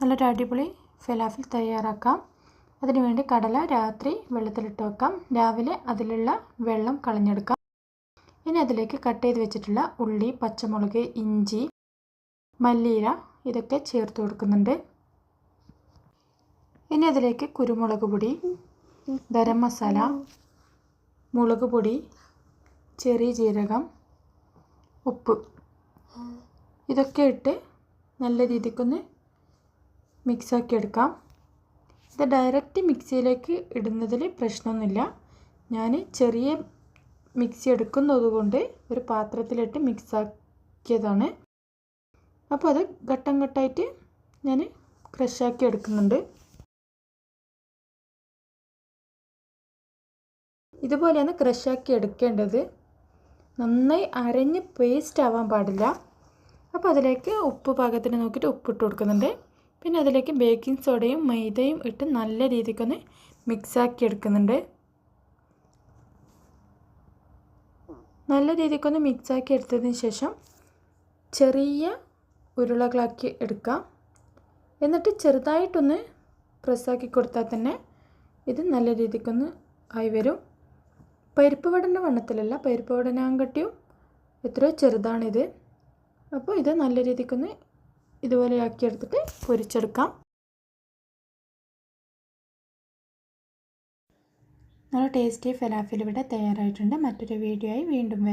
നല്ലൊരു അടിപൊളി ഫലാഫിൽ തയ്യാറാക്കാം. അതിനുവേണ്ടി കടല രാത്രി വെള്ളത്തിലിട്ട് വെക്കാം. രാവിലെ അതിലുള്ള വെള്ളം കളഞ്ഞെടുക്കാം. ഇനി അതിലേക്ക് കട്ട് ചെയ്ത് വെച്ചിട്ടുള്ള ഉള്ളി, പച്ചമുളക്, ഇഞ്ചി, മല്ലിയില ഇതൊക്കെ ചേർത്ത് കൊടുക്കുന്നുണ്ട്. ഇനി അതിലേക്ക് കുരുമുളക് പൊടി, ഗരം മസാല, മുളക് പൊടി, ചെറിയ ജീരകം, ഉപ്പ് ഇതൊക്കെ ഇട്ട് നല്ല രീതിക്കൊന്ന് മിക്സാക്കി എടുക്കാം. ഇത് ഡയറക്റ്റ് മിക്സിയിലേക്ക് ഇടുന്നതിൽ പ്രശ്നമൊന്നുമില്ല. ഞാൻ ചെറിയ മിക്സി എടുക്കുന്നത് കൊണ്ട് ഒരു പാത്രത്തിലിട്ട് മിക്സാക്കിയതാണ്. അപ്പോൾ അത് ഘട്ടം ഘട്ടമായിട്ട് ഞാൻ ക്രഷാക്കി എടുക്കുന്നുണ്ട്. ഇതുപോലെയാണ് ക്രഷാക്കി എടുക്കേണ്ടത്. നന്നായി അരഞ്ഞ് പേസ്റ്റ് ആവാൻ പാടില്ല. അപ്പോൾ അതിലേക്ക് ഉപ്പ് പാകത്തിന് നോക്കിയിട്ട് ഉപ്പിട്ട് കൊടുക്കുന്നുണ്ട്. പിന്നെ അതിലേക്ക് ബേക്കിംഗ് സോഡയും മൈദയും ഇട്ട് നല്ല രീതിക്കൊന്ന് മിക്സാക്കി എടുക്കുന്നുണ്ട്. നല്ല രീതിക്കൊന്ന് മിക്സാക്കി എടുത്തതിന് ശേഷം ചെറിയ ഉരുളകളാക്കി എടുക്കാം. എന്നിട്ട് ചെറുതായിട്ടൊന്ന് പ്രസ്സാക്കി കൊടുത്താൽ തന്നെ ഇത് നല്ല രീതിക്കൊന്ന് ആയി വരും. പരിപ്പ് വടൻ്റെ വണ്ണത്തിലല്ല, പരിപ്പ് വടനാങ്കട്ടിയും എത്രയോ ചെറുതാണിത്. അപ്പോൾ ഇത് നല്ല രീതിക്കൊന്ന് ഇതുപോലെ ആക്കിയെടുത്തിട്ട് പൊരിച്ചെടുക്കാം. നല്ല ടേസ്റ്റി ഫലാഫിൽ ഇവിടെ തയ്യാറായിട്ടുണ്ട്. മറ്റൊരു വീഡിയോ ആയി വീണ്ടും വരും.